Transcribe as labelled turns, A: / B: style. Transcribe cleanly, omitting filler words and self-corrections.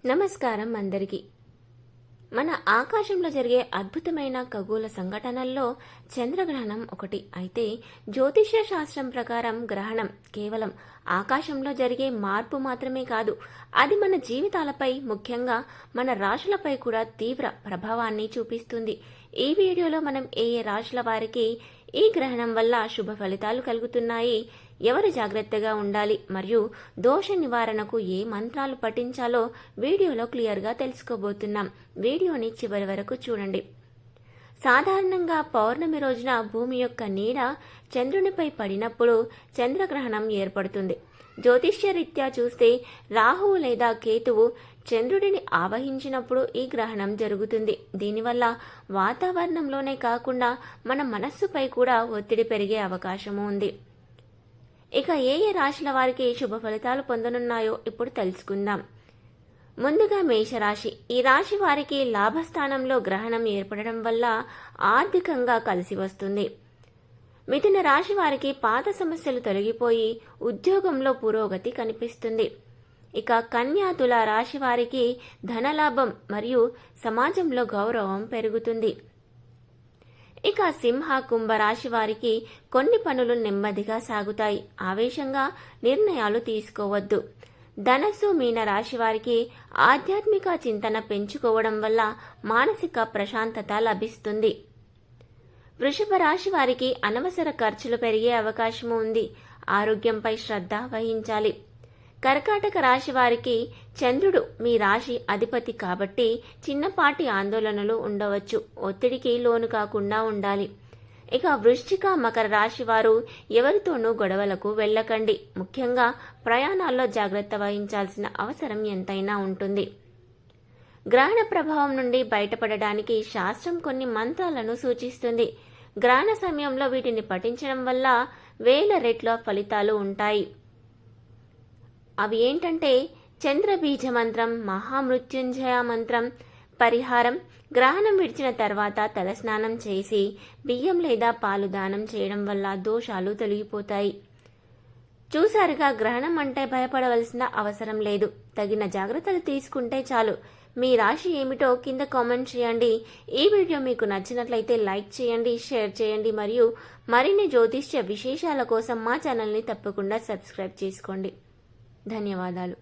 A: నమస్కారం అందరికీ. మన ఆకాశంలో జరిగే అద్భుతమైన ఖగోళ సంఘటనల్లో చంద్రగ్రహణం ఒకటి. అయితే జ్యోతిష్య శాస్త్రం ప్రకారం గ్రహణం కేవలం ఆకాశంలో జరిగే మార్పు మాత్రమే కాదు, అది మన జీవితాలపై, ముఖ్యంగా మన రాశులపై కూడా తీవ్ర ప్రభావాన్ని చూపిస్తుంది. ఈ వీడియోలో మనం ఏ రాశుల వారికి ఈ గ్రహణం వల్ల శుభ ఫలితాలు కలుగుతున్నాయి, ఎవరు జాగ్రత్తగా ఉండాలి, మరియు దోష నివారణకు ఏ మంత్రాలు పఠించాలో వీడియోలో క్లియర్గా తెలుసుకోబోతున్నాం. వీడియోని చివరి వరకు చూడండి. సాధారణంగా పౌర్ణమి రోజున భూమి యొక్క నీడ చంద్రునిపై పడినప్పుడు చంద్రగ్రహణం ఏర్పడుతుంది. జ్యోతిష్యరీత్యా చూస్తే రాహువు లేదా కేతువు చంద్రుడిని ఆవహించినప్పుడు ఈ గ్రహణం జరుగుతుంది. దీనివల్ల వాతావరణంలోనే కాకుండా మన మనస్సుపై కూడా ఒత్తిడి పెరిగే అవకాశము ఉంది. ఇక ఏ రాశుల వారికి శుభ ఫలితాలు పొందనున్నాయో ఇప్పుడు తెలుసుకుందాం. ముందుగా మేషరాశి. ఈ రాశి వారికి లాభస్థానంలో గ్రహణం ఏర్పడడం వల్ల ఆర్థికంగా కలిసి వస్తుంది. మిథున రాశి వారికి పాత సమస్యలు తొలగిపోయి ఉద్యోగంలో పురోగతి కనిపిస్తుంది. ఇక కన్యా తుల రాశి వారికి ధనలాభం మరియు సమాజంలో గౌరవం పెరుగుతుంది. ఇక సింహ కుంభ రాశి వారికి కొన్ని పనులు నెమ్మదిగా సాగుతాయి, ఆవేశంగా నిర్ణయాలు తీసుకోవద్దు. ధనస్సు మీన రాశి వారికి ఆధ్యాత్మిక చింతన పెంచుకోవడం వల్ల మానసిక ప్రశాంతత లభిస్తుంది. వృషభ రాశి వారికి అనవసర ఖర్చులు పెరిగే అవకాశం ఉంది, ఆరోగ్యంపై శ్రద్ధ వహించాలి. కర్కాటక రాశి వారికి చంద్రుడు మీ రాశి అధిపతి కాబట్టి చిన్నపాటి ఆందోళనలు ఉండవచ్చు, ఒత్తిడికి లోను కాకుండా ఉండాలి. ఇక వృశ్చిక మకర రాశి వారు ఎవరితోనూ గొడవలకు వెళ్ళకండి, ముఖ్యంగా ప్రయాణాల్లో జాగ్రత్త వహించాల్సిన అవసరం ఎంతైనా ఉంటుంది. గ్రహణ ప్రభావం నుండి బయటపడడానికి శాస్త్రం కొన్ని మంత్రాలను సూచిస్తుంది. గ్రహణ సమయంలో వీటిని పఠించడం వల్ల 1000 రెట్ల ఫలితాలు ఉంటాయి. అవి ఏంటంటే చంద్రబీజ మంత్రం, మహామృత్యుంజయ మంత్రం. పరిహారం: గ్రహణం విడిచిన తర్వాత తలస్నానం చేసి బియ్యం లేదా పాలు దానం చేయడం వల్ల దోషాలు తొలగిపోతాయి. చూసారుగా, గ్రహణం అంటే భయపడవలసిన అవసరం లేదు, తగిన జాగ్రత్తలు తీసుకుంటే చాలు. మీ రాశి ఏమిటో కింద కామెంట్ చేయండి. ఈ వీడియో మీకు నచ్చినట్లయితే లైక్ చేయండి, షేర్ చేయండి, మరియు మరిన్ని జ్యోతిష్య విశేషాల కోసం మా ఛానల్ని తప్పకుండా సబ్స్క్రైబ్ చేసుకోండి. ధన్యవాదాలు.